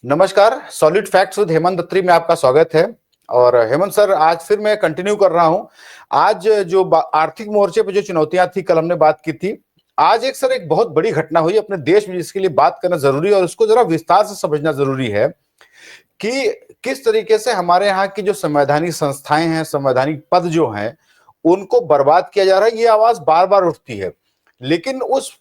नमस्कार। Solid facts with Hemant दत्तरी में आपका स्वागत है। और हेमंत सर, आज फिर मैं कंटिन्यू कर रहा हूं। आज जो आर्थिक मोर्चे पे जो चुनौतियां थी, कल हमने बात की थी। आज एक बहुत बड़ी घटना हुई अपने देश में, जिसके लिए बात करना जरूरी है और उसको जरा विस्तार से समझना जरूरी है कि किस तरीके से हमारे यहाँ की जो संवैधानिक संस्थाएं हैं, संवैधानिक पद जो हैं, उनको बर्बाद किया जा रहा है। ये आवाज बार बार उठती है, लेकिन उस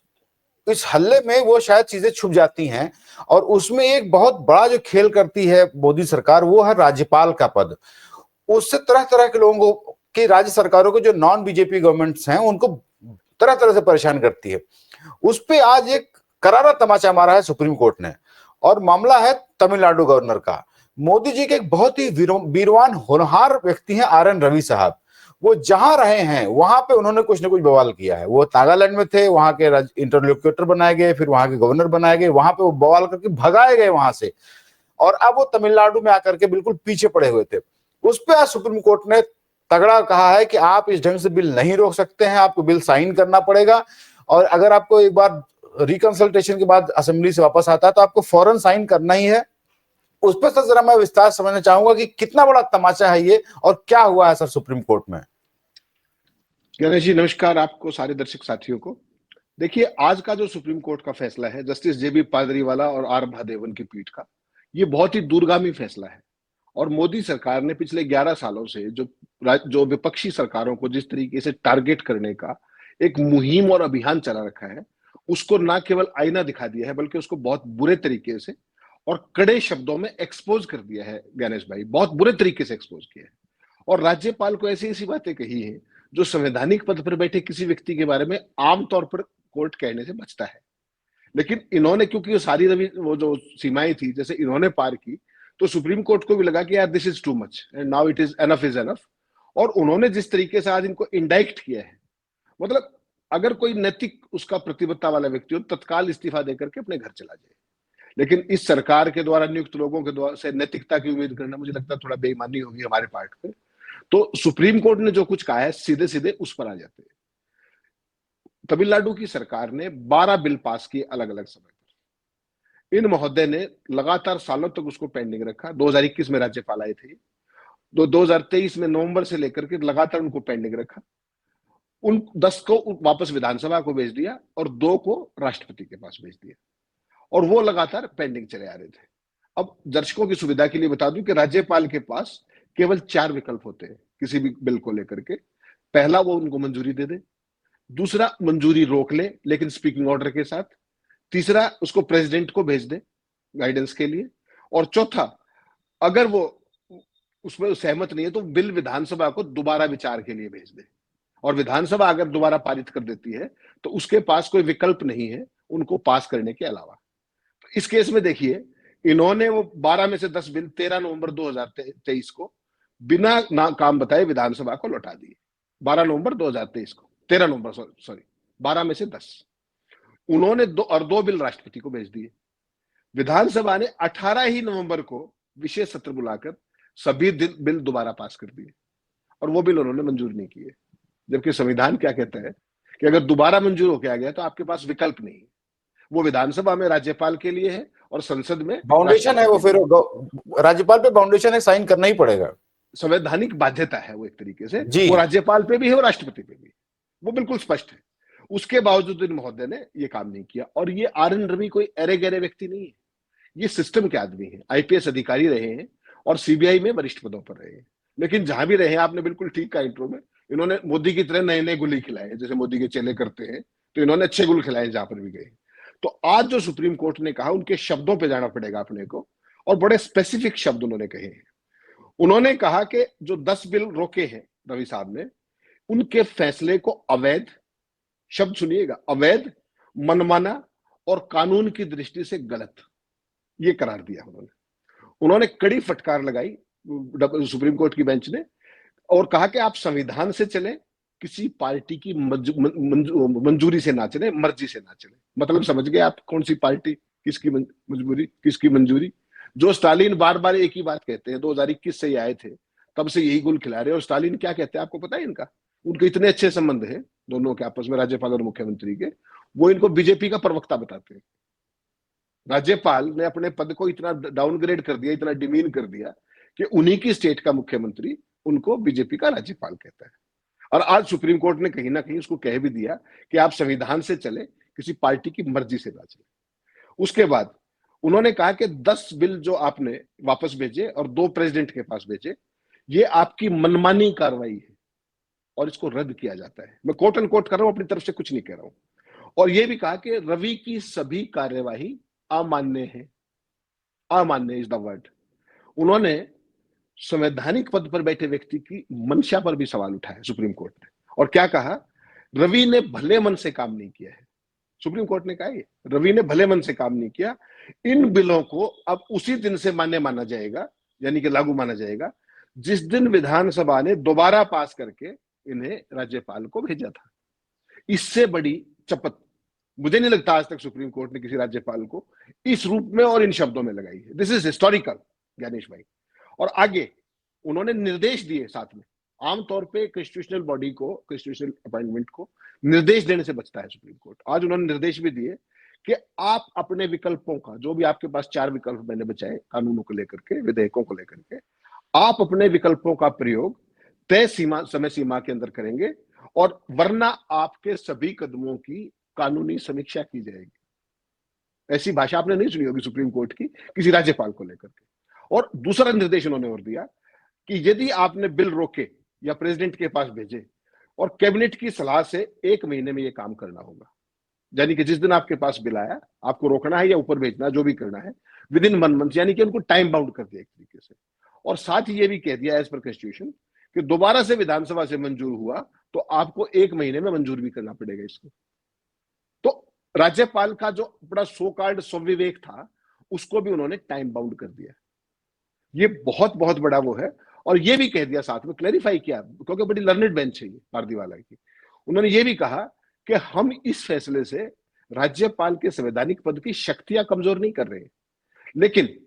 इस हल्ले में वो शायद चीजें छुप जाती हैं। और उसमें एक बहुत बड़ा जो खेल करती है मोदी सरकार, वो है राज्यपाल का पद। उससे तरह तरह के लोगों को, की राज्य सरकारों को, जो नॉन बीजेपी गवर्नमेंट्स हैं, उनको तरह तरह से परेशान करती है। उस पे आज एक करारा तमाचा मारा है सुप्रीम कोर्ट ने, और मामला है तमिलनाडु गवर्नर का। मोदी जी के एक बहुत ही वीरवान होनहार व्यक्ति हैं आर एन रवि साहब। वो जहां रहे हैं वहां पे उन्होंने कुछ ना कुछ बवाल किया है। वो नागालैंड में थे, वहां के इंटरलोक्यूटर बनाए गए, फिर वहां के गवर्नर बनाए गए, वहां पे वो बवाल करके भगाए गए वहां से। और अब वो तमिलनाडु में आकर के बिल्कुल पीछे पड़े हुए थे। उस पर आज सुप्रीम कोर्ट ने तगड़ा कहा है कि आप इस ढंग से बिल नहीं रोक सकते हैं, आपको बिल साइन करना पड़ेगा। और अगर आपको एक बार रिकंसल्टेशन के बाद असेंबली से वापस आता है तो आपको फौरन साइन करना ही है। उस पर सर जरा मैं विस्तार समझना चाहूंगा कि कितना बड़ा तमाचा है ये और क्या हुआ है सर सुप्रीम कोर्ट में। गणेश जी नमस्कार, आपको सारे दर्शक साथियों को। देखिए, आज का जो सुप्रीम कोर्ट का फैसला है जस्टिस जेबी पादरीवाला और आर महादेवन की पीठ का, ये बहुत ही दूरगामी फैसला है। और मोदी सरकार ने पिछले 11 सालों से जो विपक्षी सरकारों को जिस तरीके से टारगेट करने का एक मुहिम और अभियान चला रखा है, उसको ना केवल आईना दिखा दिया है बल्कि उसको बहुत बुरे तरीके से और कड़े शब्दों में एक्सपोज कर दिया है। गणेश भाई, बहुत बुरे तरीके से एक्सपोज किया है। और राज्यपाल को ऐसी ऐसी बातें कही है जो संवैधानिक पद पर बैठे किसी व्यक्ति के बारे में आमतौर पर कोर्ट कहने से बचता है। लेकिन इन्होंने, क्योंकि वो सारी वो जो सीमाएं थी जैसे इन्होंने पार की, तो सुप्रीम कोर्ट को भी लगा कि यार this is too much and now is enough. और उन्होंने जिस तरीके से आज इनको इंडाइक्ट किया है, मतलब अगर कोई नैतिक उसका प्रतिबद्धता वाला व्यक्ति हो, तत्काल इस्तीफा देकर के अपने घर चला जाए। लेकिन इस सरकार के द्वारा नियुक्त लोगों के द्वारा से नैतिकता की उम्मीद करना, मुझे लगता है थोड़ा बेईमानी होगी हमारे पार्ट पे। तो सुप्रीम कोर्ट ने जो कुछ कहा है, सीधे सीधे उस पर आ जाते हैं। तमिलनाडु की सरकार ने 12 बिल पास किए अलग अलग समय पर। इन महोदय ने लगातार सालों तक उसको पेंडिंग रखा। 2021 में राज्यपाल आए थे, 2023 में नवंबर से लेकर के लगातार उनको पेंडिंग रखा। उन 10 को वापस विधानसभा को भेज दिया और 2 को राष्ट्रपति के पास भेज दिया, और वो लगातार पेंडिंग चले आ रहे थे। अब दर्शकों की सुविधा के लिए बता दूं कि राज्यपाल के पास केवल 4 विकल्प होते हैं किसी भी बिल को लेकर के। पहला, वो उनको मंजूरी दे दे। दूसरा, मंजूरी रोक ले लेकिन स्पीकिंग ऑर्डर के साथ। तीसरा, उसको प्रेसिडेंट को भेज दे गाइडेंस के लिए। और चौथा, अगर वो उसमें सहमत नहीं है तो बिल विधानसभा को दोबारा विचार के लिए भेज दे। और विधानसभा अगर दोबारा पारित कर देती है तो उसके पास कोई विकल्प नहीं है उनको पास करने के अलावा। तो इस केस में देखिए, इन्होंने वो 12 में से 10 बिल 13 नवंबर 2023 को बिना काम बताए विधानसभा को लौटा दिए। 12 नवंबर 2023 को, 13 नवंबर सॉरी, 12 में से 10 उन्होंने दो बिल राष्ट्रपति को भेज दिए। विधानसभा ने 18 ही नवंबर को विशेष सत्र बुलाकर सभी बिल दोबारा पास कर दिए, और वो बिल उन्होंने मंजूर नहीं किए। जबकि संविधान क्या कहता है कि अगर दोबारा मंजूर होकर आ गया तो आपके पास विकल्प नहीं है। वो विधानसभा में राज्यपाल के लिए है और संसद में बाउंडेशन है वो, फिर राज्यपाल पे बाउंडेशन है, साइन करना ही पड़ेगा। संवैधानिक बाध्यता है वो एक तरीके से, जी। वो राज्यपाल पे भी है और राष्ट्रपति पे भी, वो बिल्कुल स्पष्ट है। उसके बावजूद इन महोदय ने ये काम नहीं किया। और ये आर एन रवि कोई अरे गहरे व्यक्ति नहीं है, ये सिस्टम के आदमी है। आईपीएस अधिकारी रहे हैं और सीबीआई में वरिष्ठ पदों पर रहे हैं। लेकिन जहां भी रहे, आपने बिल्कुल ठीक कहा इंट्रो में, इन्होंने मोदी की तरह नए नए गुल खिलाए, जैसे मोदी के चेले करते हैं, तो इन्होंने अच्छे गुल खिलाए जहां पर भी गए। तो आज जो सुप्रीम कोर्ट ने कहा, उनके शब्दों पर जाना पड़ेगा अपने को, और बड़े स्पेसिफिक शब्द उन्होंने कहे हैं। उन्होंने कहा कि जो 10 बिल रोके हैं रवि साहब ने, उनके फैसले को अवैध, शब्द सुनिएगा, अवैध, मनमाना और कानून की दृष्टि से गलत, ये करार दिया उन्होंने कड़ी फटकार लगाई सुप्रीम कोर्ट की बेंच ने, और कहा कि आप संविधान से चले, किसी पार्टी की मंजूरी से ना चले, मर्जी से ना चले। मतलब समझ गए आप कौन सी पार्टी, किसकी मजबूरी, किसकी मंजूरी। जो स्टालिन बार बार एक ही बात कहते हैं, 2021 से ही आए थे, तब से यही गुल खिला रहे हैं। और स्टालिन क्या कहते हैं आपको पता है इनका? उनके इतने अच्छे संबंध हैं दोनों के आपस में, राज्यपाल और मुख्यमंत्री के, वो इनको बीजेपी का प्रवक्ता बताते हैं। राज्यपाल ने अपने पद को इतना डाउनग्रेड कर दिया, इतना डिमीन कर दिया कि उन्हीं की स्टेट का मुख्यमंत्री उनको बीजेपी का राज्यपाल कहता है। और आज सुप्रीम कोर्ट ने कहीं ना कहीं उसको कह भी दिया कि आप संविधान से चले, किसी पार्टी की मर्जी से ना चले। उसके बाद उन्होंने कहा कि 10 बिल जो आपने वापस भेजे और 2 प्रेसिडेंट के पास भेजे, ये आपकी मनमानी कार्रवाई है और इसको रद्द किया जाता है। मैं कोट एंड कोट कर रहा हूं, अपनी तरफ से कुछ नहीं कह रहा हूं। और ये भी कहा कि रवि की सभी कार्यवाही अमान्य है। अमान्य इज द वर्ड। उन्होंने संवैधानिक पद पर बैठे व्यक्ति की मंशा पर भी सवाल उठाया सुप्रीम कोर्ट ने, और क्या कहा, रवि ने भले मन से काम नहीं किया है। सुप्रीम कोर्ट ने कहा ये रवि ने भले मन से काम नहीं किया, इन बिलों को अब उसी दिन से मान्य माना जाएगा, यानी कि लागू माना जाएगा, जिस दिन विधानसभा ने दोबारा पास करके इन्हें राज्यपाल को भेजा था। इससे बड़ी चपत मुझे नहीं लगता आज तक सुप्रीम कोर्ट ने किसी राज्यपाल को इस रूप में और इन शब्दों में लगाई है। दिस इज हिस्टोरिकल ज्ञानेश भाई। और आगे उन्होंने निर्देश दिए साथ में। आमतौर पे कॉन्स्टिट्यूशनल बॉडी को, कॉन्स्टिट्यूशनल अपॉइंटमेंट को निर्देश देने से बचता है सुप्रीम कोर्ट। आज उन्होंने निर्देश भी दिए कि आप अपने विकल्पों का, जो भी आपके पास 4 विकल्प मैंने बचाए कानूनों को लेकर के, विधेयकों को लेकर के, आप अपने विकल्पों का प्रयोग तय समय सीमा के अंदर करेंगे, और वरना आपके सभी कदमों की कानूनी समीक्षा की जाएगी। ऐसी भाषा आपने नहीं सुनी होगी सुप्रीम कोर्ट की किसी राज्यपाल को लेकर के। और दूसरा निर्देश उन्होंने और दिया कि यदि आपने बिल रोके या प्रेसिडेंट के पास भेजे, और कैबिनेट की सलाह से 1 महीने में यह काम करना होगा। यानी कि जिस दिन आपके पास बिल आया, आपको रोकना है या ऊपर भेजना, जो भी करना है, विद इन 1 मंथ, यानी कि उनको टाइम बाउंड कर दिया एक तरीके से। और साथ ही यह भी कह दिया एज पर कॉन्स्टिट्यूशन कि दोबारा से विधानसभा से मंजूर हुआ तो आपको 1 महीने में मंजूर भी करना पड़ेगा इसको। तो राज्यपाल का जो बड़ा सो कॉल्ड स्वविवेक था, उसको भी उन्होंने टाइम बाउंड कर दिया। ये बहुत बहुत बड़ा वो है। और ये भी कह दिया, साथ में क्लैरिफाई किया, क्योंकि बड़ी लर्नेड बेंच है ये पारदीवाला की। उन्होंने ये भी कहा कि हम इस फैसले से राज्यपाल के संवैधानिक पद की शक्तियां कमजोर नहीं कर रहे हैं, लेकिन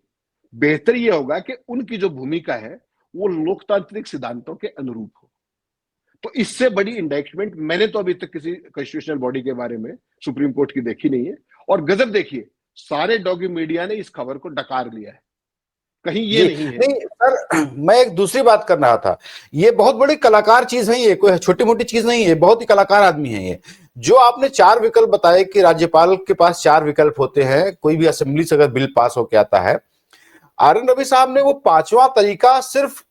बेहतर यह होगा कि उनकी जो भूमिका है वो लोकतांत्रिक सिद्धांतों के अनुरूप हो। तो इससे बड़ी इंडेक्टमेंट मैंने तो अभी तक किसी कॉन्स्टिट्यूशनल बॉडी के बारे में सुप्रीम कोर्ट की देखी नहीं है। और गजब देखिए, सारे डॉगी मीडिया ने इस खबर को डकार लिया है, कहीं ये नहीं है। नहीं सर, मैं एक दूसरी बात कर रहा था। ये बहुत बड़ी कलाकार चीज है, ये कोई छोटी मोटी चीज नहीं है, बहुत ही कलाकार आदमी है ये। जो आपने 4 विकल्प बताए कि राज्यपाल के पास 4 विकल्प होते हैं कोई भी असेंबली से अगर बिल पास होके आता है, आर.एन. रवि साहब ने वो 5वां तरीका सिर्फ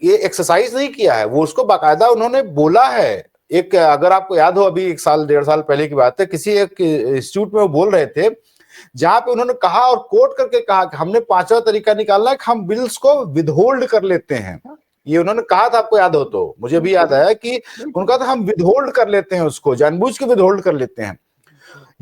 ये एक्सरसाइज नहीं किया है, वो उसको बाकायदा उन्होंने बोला है। एक, अगर आपको याद हो, अभी 1 साल 1.5 साल पहले की बात है, किसी एक इंस्टीट्यूट में वो बोल रहे थे, जहां पे उन्होंने कहा और कोट करके कहा कि हमने 5वां तरीका निकालना है कि हम बिल्स को विदहोल्ड कर लेते हैं। ये उन्होंने कहा था, आपको याद हो तो। मुझे भी याद आया कि उनका था हम विदहोल्ड कर लेते हैं, उसको जानबूझ के विदहोल्ड कर लेते हैं।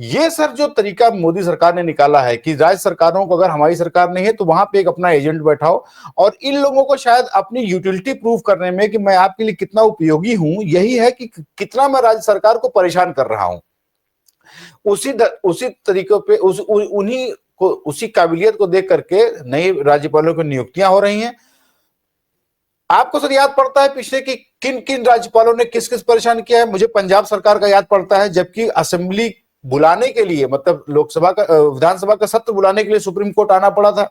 ये सर जो तरीका मोदी सरकार ने निकाला है कि राज्य सरकारों को, अगर हमारी सरकार नहीं है तो वहां पे एक अपना एजेंट बैठाओ, और इन लोगों को शायद अपनी यूटिलिटी प्रूव करने में कि मैं आपके लिए कितना उपयोगी हूं, यही है कि कितना मैं राज्य सरकार को परेशान कर रहा हूं। उसी तरीकों पे उन्हीं को, उसी काबिलियत को देख करके नए राज्यपालों की नियुक्तियां हो रही हैं। आपको सर याद पड़ता है पिछले कि किन किन राज्यपालों ने किस किस परेशान किया है? मुझे पंजाब सरकार का याद पड़ता है, जबकि असेंबली बुलाने के लिए, मतलब लोकसभा का, विधानसभा का सत्र बुलाने के लिए सुप्रीम कोर्ट आना पड़ा था।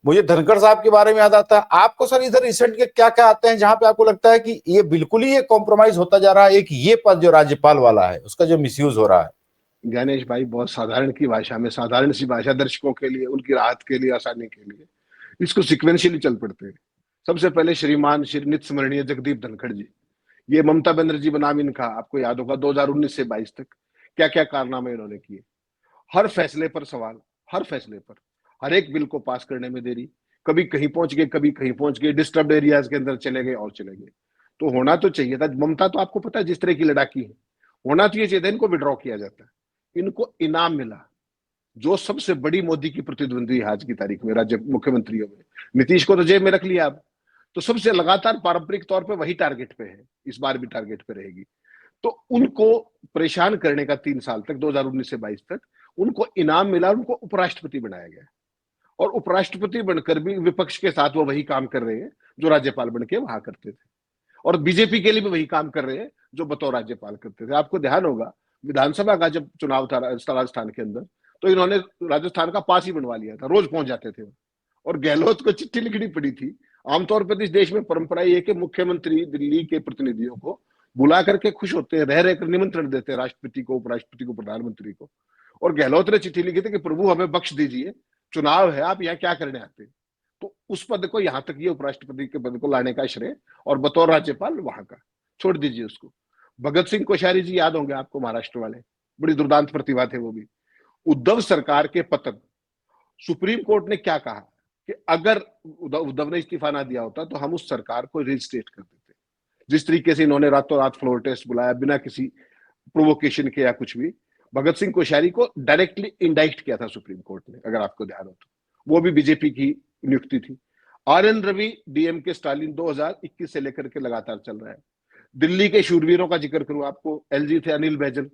मुझे धनखड़ साहब के बारे में याद आता है। आपको सर इधर रिसेंट के क्या क्या आते हैं जहां पे आपको लगता है कि ये बिल्कुल ही ये कॉम्प्रोमाइज होता जा रहा है, एक ये पद जो राज्यपाल वाला है उसका जो मिसयूज हो रहा है? गणेश भाई, बहुत साधारण की भाषा में, साधारण सी भाषा, दर्शकों के लिए, उनकी राहत के लिए, आसानी के लिए इसको सिक्वेंशियली चल पड़ते हैं। सबसे पहले श्रीमान श्री नित स्मरणीय जगदीप धनखड़ जी, ये ममता बनर्जी बनाम इनका, आपको याद होगा 2019 से 22 तक क्या क्या कारनामे इन्होंने किए। हर फैसले पर सवाल, हर फैसले पर, हर एक बिल को पास करने में देरी, कभी कहीं पहुंच गए, कभी कहीं पहुंच गए, डिस्टर्ब एरियाज के अंदर चले गए और चले गए। तो होना तो चाहिए था, ममता तो आपको पता है जिस तरह की लड़ाकी है, होना तो ये चाहिए था इनको विड्रॉ किया जाता। इनको इनाम मिला। जो सबसे बड़ी मोदी की प्रतिद्वंदी आज की तारीख में राज्य मुख्यमंत्रियों में, नीतीश को तो जेब में रख लिया अब, तो सबसे लगातार पारंपरिक तौर पे वही टारगेट पे है, इस बार भी टारगेट पे रहेगी। तो उनको परेशान करने का 3 साल तक, 2019 से 22 तक उनको इनाम मिला, उनको उपराष्ट्रपति बनाया गया। और उपराष्ट्रपति बनकर भी विपक्ष के साथ वो वही काम कर रहे हैं जो राज्यपाल बनके वहां करते थे, और बीजेपी के लिए भी वही काम कर रहे हैं जो बतौर राज्यपाल करते थे। आपको ध्यान होगा विधानसभा का जब चुनाव था राजस्थान के अंदर, तो इन्होंने राजस्थान का पास ही बनवा लिया था, रोज पहुंच जाते थे। और गहलोत को चिट्ठी लिखनी पड़ी थी। आमतौर पर इस देश में परंपरा ये है कि मुख्यमंत्री दिल्ली के प्रतिनिधियों को बुला करके खुश होते हैं, रह रहकर निमंत्रण देते हैं राष्ट्रपति को, उपराष्ट्रपति को, प्रधानमंत्री को। और गहलोत ने चिट्ठी लिखी थी कि प्रभु हमें बख्श दीजिए, चुनाव है, आप यहाँ क्या करने आते हैं। तो उस पद को, यहां तक ये उपराष्ट्रपति के पद को लाने का श्रेय और बतौर राज्यपाल वहां का, छोड़ दीजिए उसको। भगत सिंह कोश्यारी जी याद होंगे आपको, महाराष्ट्र वाले, बड़ी दुर्दांत प्रतिभा थे वो भी। उद्धव सरकार के पतन, सुप्रीम कोर्ट ने क्या कहा कि अगर उद्धव ने इस्तीफा ना दिया होता तो हम उस सरकार को रिस्टेट कर देते। जिस तरीके से इन्होंने रातों रात फ्लोर टेस्ट बुलाया बिना किसी प्रोवोकेशन के या कुछ भी, भगत सिंह कोश्यारी को डायरेक्टली इंडाइक्ट किया था सुप्रीम कोर्ट ने, अगर आपको ध्यान हो तो। वो भी बीजेपी की नियुक्ति थी। आर.एन. रवि डीएमके स्टालिन 2021 से लेकर के लगातार चल रहा है। दिल्ली के शूरवीरों का जिक्र करूं आपको, एलजी थे अनिल बैजल,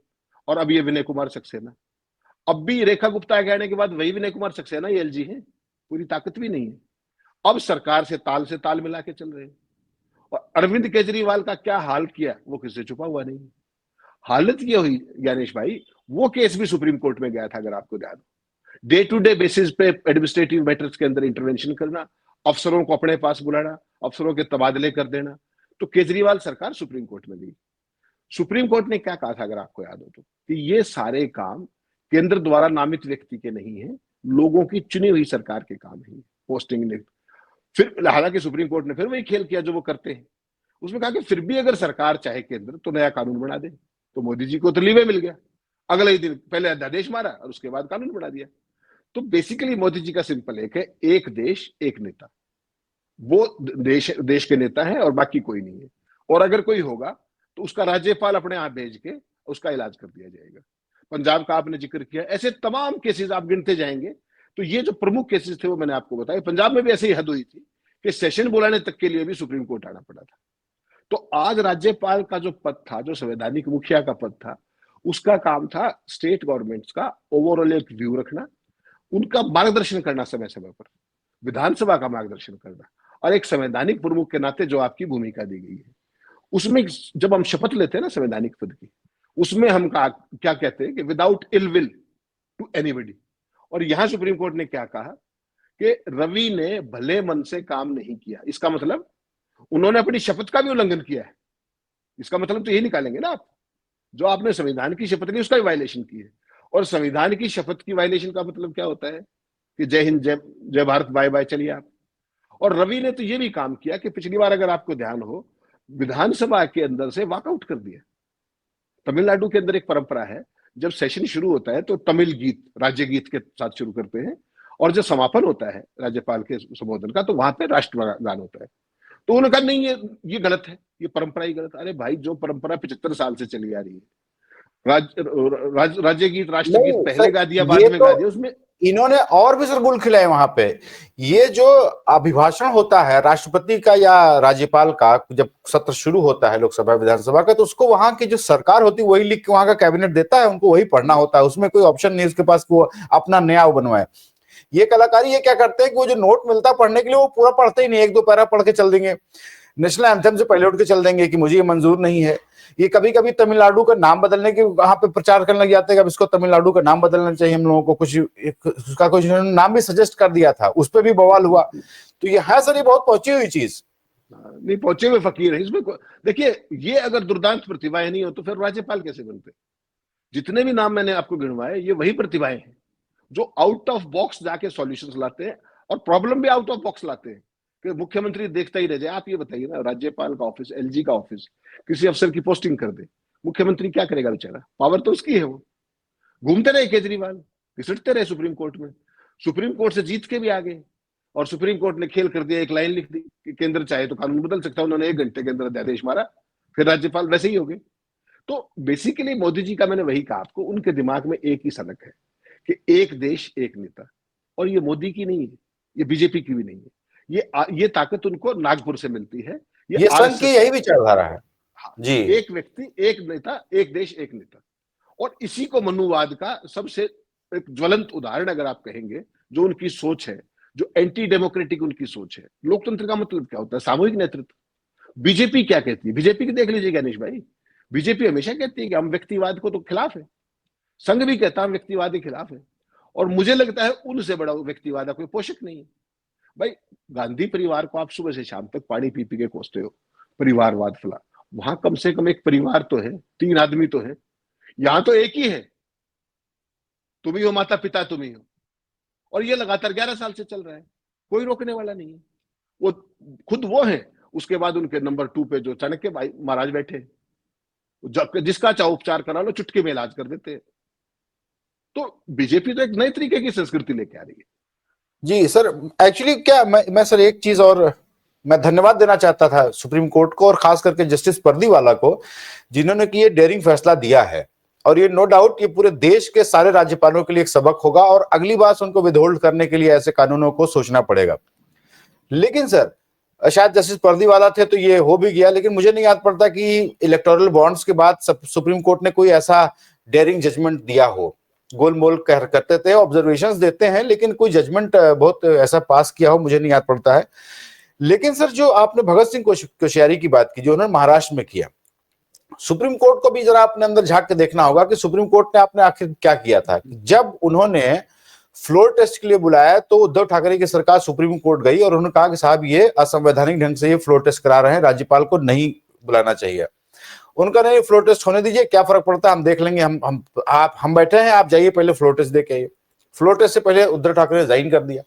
और अब ये विनय कुमार सक्सेना। अब भी रेखा गुप्ता के आने के बाद वही विनय कुमार सक्सेना ये एलजी है, पूरी ताकत भी नहीं है। अब सरकार से ताल मिला के चल रहे हैं। और अरविंद केजरीवाल का क्या हाल किया वो किससे छुपा हुआ नहीं है। हालत ये हुई ज्ञानेश भाई, वो केस भी सुप्रीम कोर्ट में गया था, अगर आपको ध्यान हो। डे टू डे बेसिस पे एडमिनिस्ट्रेटिव मैटर्स के अंदर इंटरवेंशन करना, अफसरों को अपने पास बुलाना, अफसरों के तबादले कर देना। तो केजरीवाल सरकार सुप्रीम कोर्ट में गई। सुप्रीम कोर्ट ने क्या कहा था, अगर आपको याद हो तो, कि ये सारे काम केंद्र द्वारा नामित व्यक्ति के नहीं है, लोगों की चुनी हुई सरकार के काम है, पोस्टिंग ने। फिर हालांकि सुप्रीम कोर्ट ने फिर वही खेल किया जो वो करते हैं। उसमें कहा कि फिर भी अगर सरकार चाहे केंद्र तो नया कानून बना दे। तो मोदी जी को तो लीवे मिल गया, अगले ही दिन पहले अध्यादेश मारा और उसके बाद कानून बना दिया। तो बेसिकली मोदी जी का सिंपल है, एक देश एक नेता। वो देश के नेता है और बाकी कोई नहीं है। और अगर कोई होगा तो उसका राज्यपाल अपने यहाँ भेज के उसका इलाज कर दिया जाएगा। पंजाब का आपने जिक्र किया, ऐसे तमाम केसेस आप गिनते जाएंगे। तो ये जो प्रमुख केसेस थे वो मैंने आपको बताया। पंजाब में भी ऐसे ही हद हुई थी कि सेशन बुलाने तक के लिए भी सुप्रीम कोर्ट आना पड़ा था। तो आज राज्यपाल का जो पद था, जो संवैधानिक मुखिया का पद था, उसका काम था स्टेट गवर्नमेंट्स का ओवरऑल एक व्यू रखना, उनका मार्गदर्शन करना समय समय पर, विधानसभा का मार्गदर्शन करना, और एक संवैधानिक प्रमुख के नाते जो आपकी भूमिका दी गई है उसमें जब हम शपथ लेते हैं ना संवैधानिक पद की, उसमें हम क्या कहते हैं कि without ill will to anybody. और यहां सुप्रीम कोर्ट ने क्या कहा कि रवि ने भले मन से काम नहीं किया। इसका मतलब उन्होंने अपनी शपथ का भी उल्लंघन किया है। इसका मतलब तो यही निकालेंगे ना आप, जो आपने संविधान की शपथ ली उसका भी वायलेशन की है। और संविधान की शपथ की वायलेशन का मतलब क्या होता है कि जय हिंद, जय भारत, बाय बाय, चलिए आप। और रवि ने तो ये भी काम किया कि पिछली बार अगर आपको ध्यान हो, विधानसभा के अंदर से वॉकआउट कर दिया। तमिलनाडु के अंदर एक परंपरा है, जब सेशन शुरू होता है तो तमिल गीत, राज्य गीत के साथ शुरू करते हैं, और जब समापन होता है राज्यपाल के संबोधन का तो वहां पे राष्ट्रगान होता है। तो उन्होंने कहा नहीं, ये गलत है, ये परंपरा ही गलत। अरे भाई, जो परंपरा 75 साल से चली आ रही है, राज्य गीत, राष्ट्रगीत पहले गा दिया, बाद में गा दिया, उसमें इन्होंने और भी सरगुल खिलाए वहां पे। ये जो अभिभाषण होता है राष्ट्रपति का या राज्यपाल का, जब सत्र शुरू होता है लोकसभा विधानसभा का, तो उसको वहां की जो सरकार होती है वही लिख के वहां का कैबिनेट देता है, उनको वही पढ़ना होता है। उसमें कोई ऑप्शन नहीं उसके पास वो अपना नया बनवाए। ये कलाकारी ये क्या करते हैं कि वो जो नोट मिलता है पढ़ने के लिए वो पूरा पढ़ते ही नहीं, एक दो पैरा पढ़ के चल देंगे, नेशनल एंथम से पहले उठ के चल देंगे कि मुझे ये मंजूर नहीं है। ये कभी कभी तमिलनाडु का नाम बदलने के वहां पे प्रचार करने लग जाते हैं कि अब इसको तमिलनाडु का नाम बदलना चाहिए हम लोगों को, कुछ उसका कुछ नाम भी सजेस्ट कर दिया था, उस पर भी बवाल हुआ। तो ये है सर, ये बहुत पहुंची हुई चीज, नहीं पहुंचे हुए फकीर है इसमें। देखिए, ये अगर दुर्दांत प्रतिभाएं नहीं हो तो फिर राज्यपाल कैसे बनते। जितने भी नाम मैंने आपको गिनवाए ये वही प्रतिभाएं हैं जो आउट ऑफ बॉक्स जाके सॉल्यूशंस लाते हैं और प्रॉब्लम भी आउट ऑफ बॉक्स लाते हैं कि मुख्यमंत्री देखता ही रह जाए। आप ये बताइए ना, राज्यपाल का ऑफिस, एलजी का ऑफिस, किसी अफसर की पोस्टिंग कर दे, मुख्यमंत्री क्या करेगा बेचारा? पावर तो उसकी है, वो घूमते रहे केजरीवाल, घिसटते रहे सुप्रीम कोर्ट में, सुप्रीम कोर्ट से जीत के भी आ गए और सुप्रीम कोर्ट ने खेल कर दिया, एक लाइन लिख दी कि केंद्र चाहे तो कानून बदल सकता है। उन्होंने 1 घंटे के अंदर अध्यादेश मारा, फिर राज्यपाल वैसे ही हो गए। तो बेसिकली मोदी जी का, मैंने वही कहा आपको, उनके दिमाग में एक ही सनक है कि एक देश एक नेता। और ये मोदी की नहीं है, ये बीजेपी की भी नहीं है, ये ताकत उनको नागपुर से मिलती है। ये संघ की यही विचारधारा है जी। एक व्यक्ति एक नेता, एक देश एक नेता। और इसी को मनुवाद का सबसे एक ज्वलंत उदाहरण अगर आप कहेंगे, जो उनकी सोच है, जो एंटी डेमोक्रेटिक उनकी सोच है। लोकतंत्र का मतलब क्या होता है? सामूहिक नेतृत्व। बीजेपी क्या कहती है? बीजेपी की देख लीजिए गणेश भाई, बीजेपी हमेशा कहती है कि हम व्यक्तिवाद को तो खिलाफ है। संघ भी कहता है हम व्यक्तिवाद के खिलाफ है। और मुझे लगता है उनसे बड़ा व्यक्तिवाद कोई पोषक नहीं है। भाई गांधी परिवार को आप सुबह से शाम तक पानी पी पी के कोसते हो, परिवारवाद फला, वहां कम से कम एक परिवार तो है, 3 आदमी तो है। यहां तो एक ही है, तुम ही हो माता पिता, तुम ही हो। और ये लगातार 11 साल से चल रहा है, कोई रोकने वाला नहीं है। वो खुद वो है, उसके बाद उनके नंबर 2 पे जो चाणक्य भाई महाराज बैठे, जिसका चाहे उपचार करा लो, चुटकी में इलाज कर देते हैं। तो बीजेपी तो एक नए तरीके की संस्कृति लेके आ रही है। जी सर, एक्चुअली क्या मैं सर एक चीज और मैं धन्यवाद देना चाहता था सुप्रीम कोर्ट को और खास करके जस्टिस परदीवाला को, जिन्होंने कि ये डेयरिंग फैसला दिया है। और ये नो डाउट ये पूरे देश के सारे राज्यपालों के लिए एक सबक होगा और अगली बार उनको विदहोल्ड करने के लिए ऐसे कानूनों को सोचना पड़ेगा। लेकिन सर शायद जस्टिस परदीवाला थे तो ये हो भी गया, लेकिन मुझे नहीं याद पड़ता कि इलेक्टोरल बॉन्ड्स के बाद सुप्रीम कोर्ट ने कोई ऐसा डेयरिंग जजमेंट दिया हो। गोलमोल करते थे, ऑब्जर्वेशंस देते हैं, लेकिन कोई जजमेंट बहुत ऐसा पास किया हो मुझे नहीं याद पड़ता है। लेकिन सर जो आपने भगत सिंह कोश्यारी की बात की, जो उन्होंने महाराष्ट्र में किया, सुप्रीम कोर्ट को भी जरा अपने अंदर झांक के देखना होगा कि सुप्रीम कोर्ट ने आपने आखिर क्या किया था। जब उन्होंने फ्लोर टेस्ट के लिए बुलाया तो उद्धव ठाकरे की सरकार सुप्रीम कोर्ट गई और उन्होंने कहा कि साहब ये असंवैधानिक ढंग से ये फ्लोर टेस्ट करा रहे हैं, राज्यपाल को नहीं बुलाना चाहिए। उनका नहीं, फ्लोर टेस्ट होने दीजिए, क्या फर्क पड़ता है, हम देख लेंगे, हम बैठे हैं, आप जाइए पहले फ्लोर टेस्ट दे के आइए। फ्लोर टेस्ट से पहले उद्धव ठाकरे ने रिजाइन कर दिया।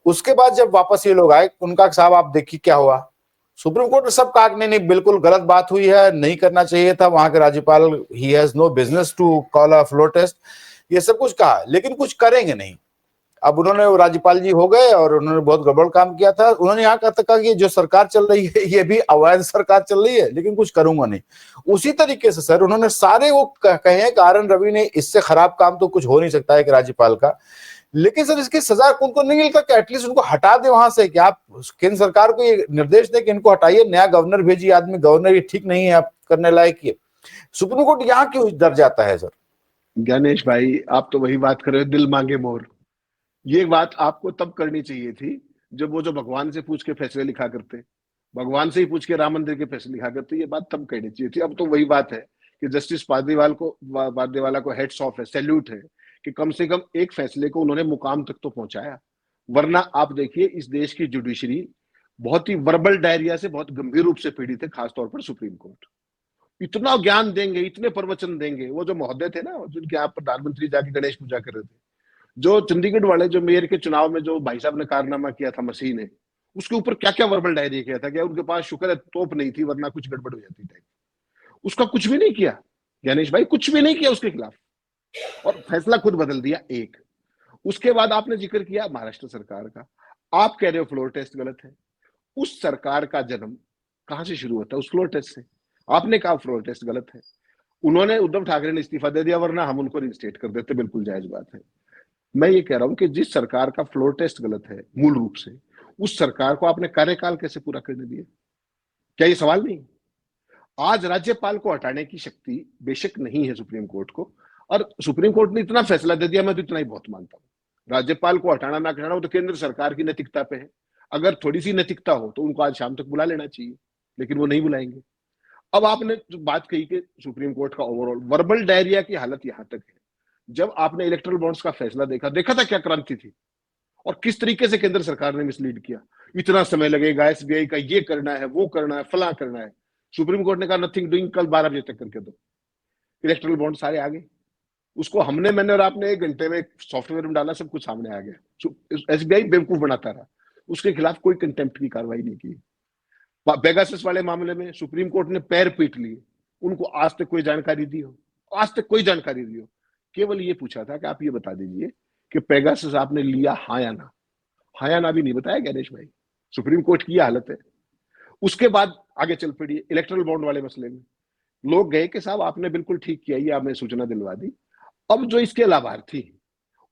उसके बाद जब वापस ये लोग आए, उनका साहब आप देखिए क्या हुआ। सुप्रीम कोर्ट ने सब कहा कि नहीं बिल्कुल गलत बात हुई है, नहीं करना चाहिए था, वहां के राज्यपाल ही has no business to call a floor test, ये सब कुछ कहा, लेकिन कुछ करेंगे नहीं। अब उन्होंने वो राज्यपाल जी हो गए और उन्होंने बहुत गड़बड़ काम किया था। उन्होंने यहाँ कहा कि जो सरकार चल रही है ये भी अवैध सरकार चल रही है, लेकिन कुछ करूंगा नहीं। उसी तरीके से सर उन्होंने सारे वो कहे हैं कि आर.एन. रवि ने इससे खराब काम तो कुछ हो नहीं सकता है कि राज्यपाल का, लेकिन सर इसकी सजा उनको नहीं मिलता कि एटलीस्ट उनको हटा दे वहां से, कि आप केंद्र सरकार को ये निर्देश दे कि इनको हटाइए, नया गवर्नर भेजिए, आदमी गवर्नर ये ठीक नहीं है, आप करने लायक ये। सुप्रीम कोर्ट यहाँ क्यों डर जाता है सर? ज्ञानेश भाई, आप तो वही बात कर रहे हो, दिल मांगे मोर। ये बात आपको तब करनी चाहिए थी जब वो जो भगवान से पूछ के फैसले लिखा करते, भगवान से ही पूछ के राम मंदिर के फैसले लिखा करते, ये बात तब कहनी चाहिए थी। अब तो वही बात है कि जस्टिस पारदीवाला को हेड्स ऑफ है, सैल्यूट है कि कम से कम एक फैसले को उन्होंने मुकाम तक तो पहुंचाया। वरना आप देखिए इस देश की जुडिशरी बहुत ही वर्बल डायरिया से बहुत गंभीर रूप से पीड़ित है, खासतौर पर सुप्रीम कोर्ट। इतना ज्ञान देंगे, इतने प्रवचन देंगे, वो जो महोदय थे ना जिनके यहाँ प्रधानमंत्री जाके गणेश पूजा कर रहे थे, जो चंडीगढ़ वाले जो मेयर के चुनाव में जो भाई साहब ने कारनामा किया था मसीह ने, उसके ऊपर क्या क्या वर्बल डायरी किया था, क्या उनके पास शुक्र है तोप नहीं थी, वरना कुछ गड़बड़ हो जाती थी। उसका कुछ भी नहीं किया ज्ञानेश भाई, कुछ भी नहीं किया उसके खिलाफ, और फैसला खुद बदल दिया एक। उसके बाद आपने जिक्र किया महाराष्ट्र सरकार का, आप कह रहे हो फ्लोर टेस्ट गलत है। उस सरकार का जन्म कहां से शुरू होता है? उस फ्लोर टेस्ट से। आपने कहा फ्लोर टेस्ट गलत है, उन्होंने, उद्धव ठाकरे ने इस्तीफा दे दिया, वरना हम उनको रिइंस्टेट कर देते, बिल्कुल जायज बात है। मैं ये कह रहा हूं कि जिस सरकार का फ्लोर टेस्ट गलत है मूल रूप से, उस सरकार को आपने कार्यकाल कैसे पूरा करने दिया? क्या ये सवाल नहीं? आज राज्यपाल को हटाने की शक्ति बेशक नहीं है सुप्रीम कोर्ट को, और सुप्रीम कोर्ट ने इतना फैसला दे दिया, मैं तो इतना ही बहुत मानता हूं। राज्यपाल को हटाना ना हटाना वो तो केंद्र सरकार की नैतिकता पे है। अगर थोड़ी सी नैतिकता हो तो उनको आज शाम तक बुला लेना चाहिए, लेकिन वो नहीं बुलाएंगे। अब आपने जो बात कही कि सुप्रीम कोर्ट का ओवरऑल वर्बल डायरिया की हालत यहां तक है। जब आपने इलेक्टोरल बॉन्ड्स का फैसला देखा था क्या क्रांति थी, और किस तरीके से केंद्र सरकार ने मिसलीड किया। इतना समय लगेगा, एसबीआई का ये करना है, वो करना है, फला करना है। सुप्रीम कोर्ट ने कहा नथिंग डूइंग, कल 12 बजे तक करके दो। इलेक्टोरल बॉन्ड सारे आ गए, उसको मैंने और आपने 1 घंटे में सॉफ्टवेयर में डाला, सब कुछ सामने आ गया। एसबीआई बेवकूफ बनाता रहा, उसके खिलाफ कोई कंटेम्प्ट की कार्रवाई नहीं की। पेगासस वाले मामले में सुप्रीम कोर्ट ने पैर पीट लिए, उनको आज तक कोई जानकारी दी हो? आज तक कोई जानकारी दी हो? केवल ये पूछा था कि आप ये बता दीजिए कि पेगासस आपने लिया हाँ या ना। हाँ या ना भी नहीं बताया ज्ञानेश भाई। सुप्रीम कोर्ट की हालत है। उसके बाद आगे चल पड़ी इलेक्टोरल बॉन्ड वाले मसले में, लोग गए कि साहब आपने बिल्कुल ठीक किया, ये आपने सूचना दिलवा दी, अब जो इसके लाभार्थी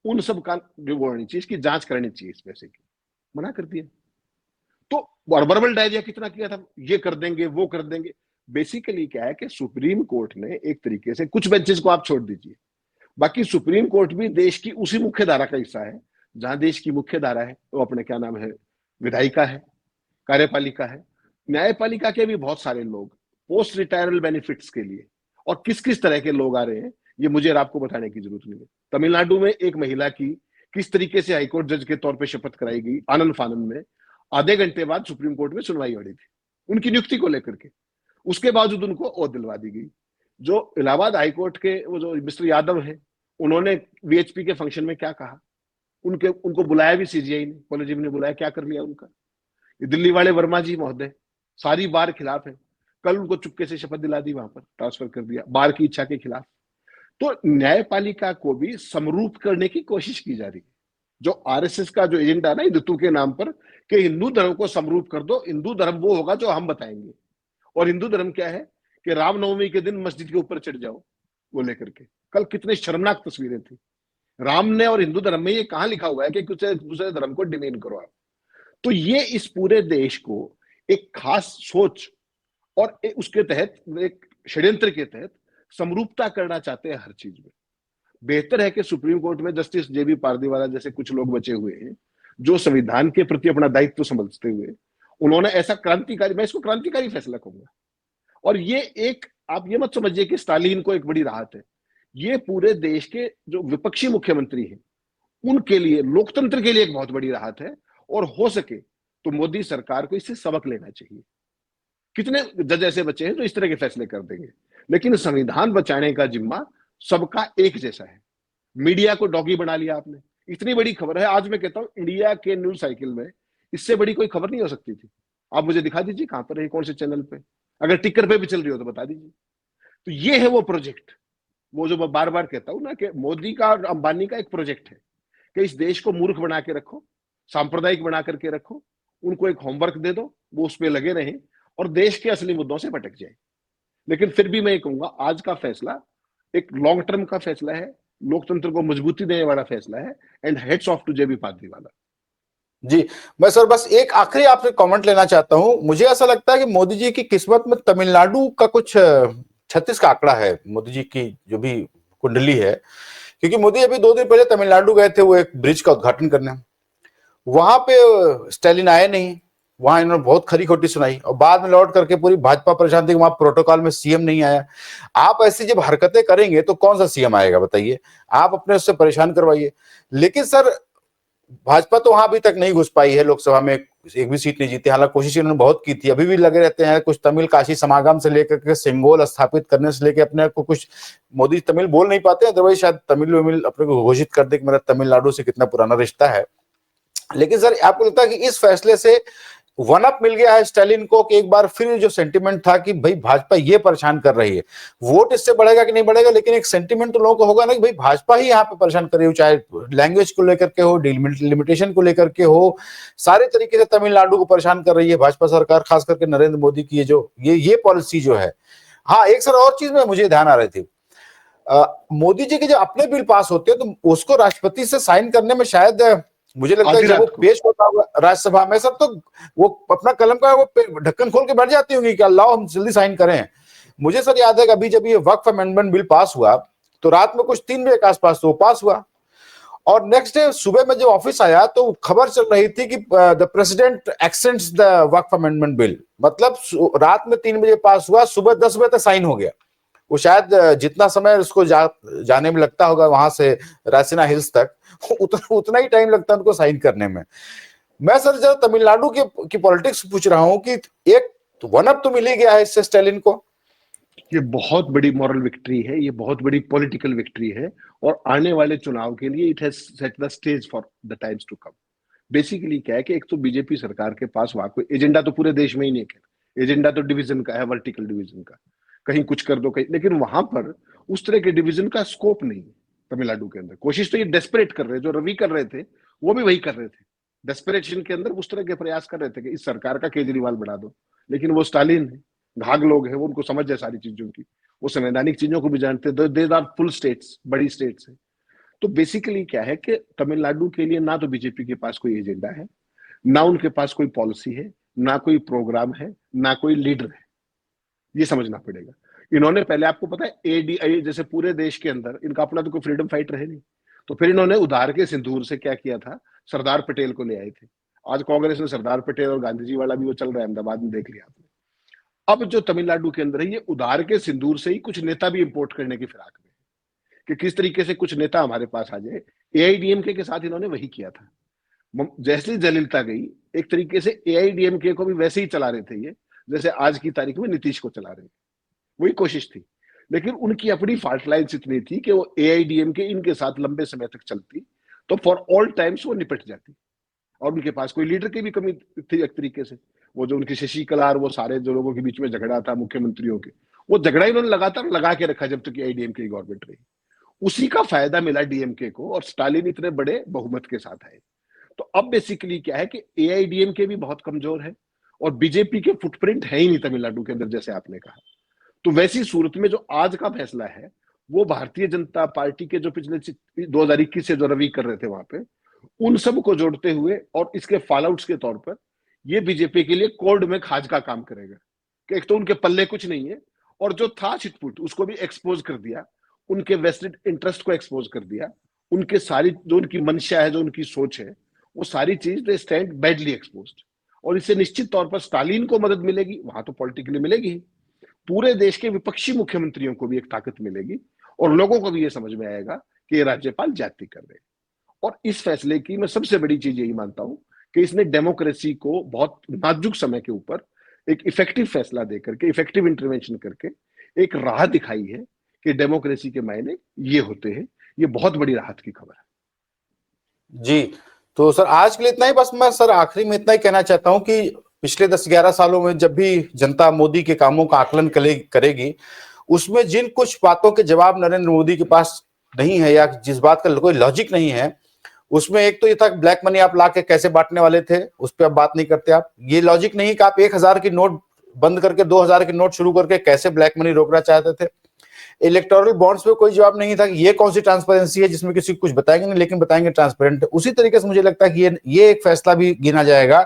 उन सब का जो वो होनी चाहिए, इसकी जांच करनी चाहिए इस पैसे की, मना कर दिया। तो वर्बल डायरिया कितना किया था, ये कर देंगे वो कर देंगे। बेसिकली क्या है कि सुप्रीम कोर्ट ने एक तरीके से, कुछ बेंचेस को आप छोड़ दीजिए, बाकी सुप्रीम कोर्ट भी देश की उसी मुख्य धारा का हिस्सा है जहां देश की मुख्य धारा है वो अपने क्या नाम है, विधायिका है, कार्यपालिका है, न्यायपालिका के भी बहुत सारे लोग पोस्ट रिटायरल बेनिफिट्स के लिए, और किस किस तरह के लोग आ रहे हैं ये मुझे और आपको बताने की जरूरत नहीं है। तमिलनाडु में एक महिला की किस तरीके से हाईकोर्ट जज के तौर पर शपथ कराई गई आनंद फानंद में, आधे घंटे बाद सुप्रीम कोर्ट में सुनवाई हो रही थी उनकी नियुक्ति को लेकर के, उसके बावजूद उनको ओथ दिलवा दी गई। जो इलाहाबाद हाईकोर्ट के वो जो मिस्टर यादव है, उन्होंने वीएचपी के फंक्शन में क्या कहा, उनको बुलाया भी सीजीआई ने, कॉलेज ने बुलाया, क्या कर लिया उनका। ये दिल्ली वाले वर्मा जी महोदय सारी बार खिलाफ है, कल उनको चुपके से शपथ दिला दी, वहां पर ट्रांसफर कर दिया बार की इच्छा के खिलाफ। तो न्यायपालिका को भी समरूप करने की कोशिश की जा रही है। जो आरएसएस का जो एजेंडा है ना हिंदुत्व के नाम पर, कि हिंदू धर्म को समरूप कर दो, हिंदू धर्म वो होगा जो हम बताएंगे। और हिंदू धर्म क्या है कि रामनवमी के दिन मस्जिद के ऊपर चढ़ जाओ, वो लेकर के कल कितनी शर्मनाक तस्वीरें थी। राम ने और हिंदू धर्म में ये कहां लिखा हुआ है कि दूसरे धर्म को डिमेन करो आप। तो ये इस पूरे देश को एक खास सोच और उसके तहत एक षड्यंत्र के तहत समरूपता करना चाहते हैं हर चीज में। बेहतर है कि सुप्रीम कोर्ट में जस्टिस जेबी पारदीवाला जैसे कुछ लोग बचे हुए हैं जो संविधान के प्रति अपना दायित्व समझते हुए उन्होंने ऐसा क्रांतिकारी, मैं इसको क्रांतिकारी फैसला कहूंगा। और ये एक, आप ये मत समझिए कि स्टालिन को एक बड़ी राहत है, ये पूरे देश के जो विपक्षी मुख्यमंत्री हैं उनके लिए, लोकतंत्र के लिए एक बहुत बड़ी राहत है। और हो सके तो मोदी सरकार को इससे सबक लेना चाहिए। कितने जज ऐसे बचे हैं जो इस तरह के फैसले कर देंगे, लेकिन संविधान बचाने का जिम्मा सबका एक जैसा है। मीडिया को डॉगी बना लिया आपने, इतनी बड़ी खबर है, आज मैं कहता हूं इंडिया के न्यूज साइकिल में इससे बड़ी कोई खबर नहीं हो सकती थी। आप मुझे दिखा दीजिए कहां पर है, कौन से चैनल पे, अगर टिकर पे भी चल रही हो तो बता दीजिए। तो ये है वो प्रोजेक्ट, वो जो मैं बार बार कहता हूं ना कि मोदी का और अंबानी का एक प्रोजेक्ट है कि इस देश को मूर्ख बना के रखो, सांप्रदायिक बना करके रखो, उनको एक होमवर्क दे दो, वो उस पर लगे रहें और देश के असली मुद्दों से भटक जाए। लेकिन फिर भी मैं ये कहूंगा आज का फैसला एक लॉन्ग टर्म का फैसला है, लोकतंत्र को मजबूती देने वाला फैसला है। एंड हेड्स ऑफ टू जेबी पादरीवाला। जी, मैं सर बस एक आखिरी आपसे कमेंट लेना चाहता हूं। मुझे ऐसा लगता है कि मोदी जी की किस्मत में तमिलनाडु का कुछ 36 का आंकड़ा है, मोदी जी की जो भी कुंडली है। क्योंकि मोदी अभी 2 दिन पहले तमिलनाडु गए थे वो एक ब्रिज का उद्घाटन करने, वहां पे स्टालिन आए नहीं, वहां इन्होंने बहुत खरी खोटी सुनाई और बाद में लौट करके पूरी भाजपा परेशान थी, वहां प्रोटोकॉल में सीएम नहीं आया। आप ऐसी जब हरकतें करेंगे तो कौन सा सीएम आएगा बताइए, आप अपने उससे परेशान करवाइए। लेकिन सर भाजपा तो वहां अभी तक नहीं घुस पाई है, लोकसभा में एक भी सीट नहीं जीती, हालांकि कोशिश इन्होंने बहुत की थी, अभी भी लगे रहते हैं कुछ तमिल काशी समागम से लेकर के सिंगोल स्थापित करने से लेकर अपने को कुछ। मोदी तमिल बोल नहीं पाते, अदरवाइज शायद तमिल वमिल अपने को घोषित कर दे कि मेरा तमिलनाडु से कितना पुराना रिश्ता है। लेकिन सर आपको लगता है कि इस फैसले से वन अप मिल गया है स्टालिन को कि एक बार फिर जो सेंटिमेंट था कि भाई भाजपा ये परेशान कर रही है, वोट इससे बढ़ेगा कि नहीं बढ़ेगा, लेकिन एक सेंटिमेंट तो लोगों को होगा ना कि भाई भाजपा ही यहाँ पे परेशान कर रही हो, चाहे लैंग्वेज को लेकर के हो, लिमिटेशन को लेकर के हो, सारे तरीके से तमिलनाडु को परेशान कर रही है भाजपा सरकार, खास करके नरेंद्र मोदी की जो ये पॉलिसी जो है। हाँ, एक सर और चीज में मुझे ध्यान आ रही थी, मोदी जी के जब अपने बिल पास होते हैं तो उसको राष्ट्रपति से साइन करने में शायद मुझे लगता है जब वो पेश होता हुआ राज्यसभा में सब, तो वो अपना कलम का वो ढक्कन खोल के बैठ जाती होंगी कि अल्लाह हम जल्दी साइन करें। मुझे सर याद है कि अभी जब ये वक्फ अमेंडमेंट बिल पास हुआ तो रात में कुछ 3 बजे के आसपास तो पास हुआ, और नेक्स्ट डे सुबह में जब ऑफिस आया तो खबर चल रही थी कि the president x tends the Waqf amendment bill, मतलब रात में 3 बजे पास हुआ, सुबह 10 बजे तक साइन हो गया। वो शायद जितना समय उसको जाने में लगता होगा वहां से रासिना हिल्स तक, उतना ही टाइम लगता है उनको साइन करने में। मैं सर जब तमिलनाडु की पॉलिटिक्स पूछ रहा हूं कि एक वन अप तो मिल ही गया है इससे स्टालिन को। ये बहुत बड़ी मॉरल विक्ट्री है, ये बहुत बड़ी पॉलिटिकल विक्ट्री है, और आने वाले चुनाव के लिए it has set the stage for the times to come. Basically क्या है कि एक तो बीजेपी सरकार के पास वहां कोई एजेंडा तो पूरे देश में ही नहीं है, एजेंडा तो डिवीजन का है, वर्टिकल डिवीजन का, कहीं कुछ कर दो कहीं, लेकिन वहां पर उस तरह के डिवीजन का स्कोप नहीं है तमिलनाडु के अंदर। कोशिश तो ये डेस्परेट कर रहे, जो रवि कर रहे थे वो भी वही कर रहे थे, डेस्परेशन के अंदर उस तरह के प्रयास कर रहे थे कि इस सरकार का केजरीवाल बना दो। लेकिन वो स्टालिन है, घाघ लोग हैं, वो उनको समझ है सारी चीजों की, वो संवैधानिक चीजों को भी जानते हैं, दे आर फुल स्टेट्स, बड़ी स्टेट्स है। तो बेसिकली क्या है कि तमिलनाडु के लिए ना तो बीजेपी के पास कोई एजेंडा है, ना उनके पास कोई पॉलिसी है, ना कोई प्रोग्राम है, ना कोई लीडर है, ये समझना पड़ेगा। इन्होंने पहले, आपको पता है एडीआई जैसे पूरे देश के अंदर इनका अपना तो कोई फ्रीडम फाइटर है नहीं, तो फिर इन्होंने उधार के सिंदूर से क्या किया था, सरदार पटेल को ले आए थे। आज कांग्रेस ने सरदार पटेल और गांधी जी वाला भी वो चल रहा है अहमदाबाद में, देख लिया आपने। अब जो तमिलनाडु के अंदर है, ये उधार के सिंदूर से ही कुछ नेता भी इंपोर्ट करने की फिराक में, कि किस तरीके से कुछ नेता हमारे पास आ जाए। एआईडीएमके के साथ इन्होंने वही किया था। जैसे जयललिता गई, एक तरीके से एआईडीएमके को भी वैसे ही चला रहे थे ये, जैसे आज की तारीख में नीतीश को चला रहे हैं। वही कोशिश थी, लेकिन उनकी अपनी फाल्ट लाइन्स इतनी थी कि वो एआईडीएमके इनके साथ लंबे समय तक चलती तो फॉर ऑल टाइम्स वो निपट जाती, और उनके पास कोई लीडर की भी कमी थी एक तरीके से। वो जो उनकी शशिकला और वो सारे जो लोगों के बीच में झगड़ा था मुख्यमंत्रियों के, वो झगड़ा इन्होंने लगातार लगा के रखा जब तक एआईडीएमके की गवर्नमेंट रही। उसी का फायदा मिला डीएमके को, और स्टालिन इतने बड़े बहुमत के साथ आए। तो अब बेसिकली क्या है कि एआईडीएमके भी बहुत कमजोर है और बीजेपी के फुटप्रिंट है ही नहीं तमिलनाडु के अंदर, जैसे आपने कहा। तो वैसी सूरत में जो आज का फैसला है वो भारतीय जनता पार्टी के जो पिछले 2021 से जो रवि कर रहे थे वहां पे, उन सब को जोड़ते हुए और इसके फॉलोआउट्स के तौर पर ये बीजेपी के लिए कोल्ड में खाज का काम करेगा कि एक तो उनके पल्ले कुछ नहीं है, और जो था छिटपुट उसको भी एक्सपोज कर दिया, उनके वेस्टेड इंटरेस्ट को एक्सपोज कर दिया, उनके सारी जो उनकी मंशा है, जो उनकी सोच है, वो सारी चीज दे स्टैंड बैडली एक्सपोज्ड। और इससे निश्चित तौर पर स्टालिन को मदद मिलेगी, वहां तो पॉलिटिकली मिलेगी, पूरे देश के विपक्षी मुख्यमंत्रियों को भी एक ताकत मिलेगी, और लोगों को भी ये समझ में आएगा कि ये राज्यपाल जाति कर रहे हैं। और इस फैसले की मैं सबसे बड़ी चीज यही मानता हूं कि इसने डेमोक्रेसी को बहुत नाजुक समय के ऊपर एक इफेक्टिव फैसला देकर के, इफेक्टिव इंटरवेंशन करके एक राह दिखाई है कि डेमोक्रेसी के मायने ये होते हैं। ये बहुत बड़ी राहत की खबर है। जी, तो सर आज के लिए इतना ही। बस मैं सर आखिरी में इतना ही कहना चाहता हूं कि पिछले 10-11 सालों में जब भी जनता मोदी के कामों का आकलन करेगी, उसमें जिन कुछ बातों के जवाब नरेंद्र मोदी के पास नहीं है या जिस बात का कोई लॉजिक नहीं है, उसमें एक तो ये था ब्लैक मनी आप ला के कैसे बांटने वाले थे, उस पर अब बात नहीं करते आप। ये लॉजिक नहीं कि आप 1000 की नोट बंद करके 2000 की नोट शुरू करके कैसे ब्लैक मनी रोकना चाहते थे। इलेक्टोरल बॉन्ड्स पे कोई जवाब नहीं था कि ये कौन सी ट्रांसपेरेंसी है जिसमें किसी को कुछ बताएंगे नहीं, लेकिन बताएंगे ट्रांसपेरेंट है। उसी तरीके से मुझे लगता है कि ये एक फैसला भी गिना जाएगा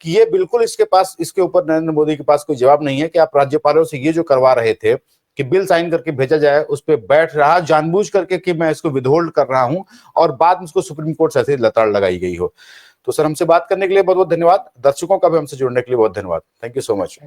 कि ये बिल्कुल इसके ऊपर नरेंद्र मोदी के पास कोई जवाब नहीं है कि आप राज्यपालों से ये जो करवा रहे थे कि बिल साइन करके भेजा जाए, उस पर बैठ रहा जानबूझ करके कि मैं इसको विदहोल्ड कर रहा हूं, और बाद में उसको सुप्रीम कोर्ट से ऐसे लताड़ लगाई गई हो। तो सर हमसे बात करने के लिए बहुत बहुत धन्यवाद। दर्शकों का भी हमसे जुड़ने के लिए बहुत धन्यवाद। Thank you so much.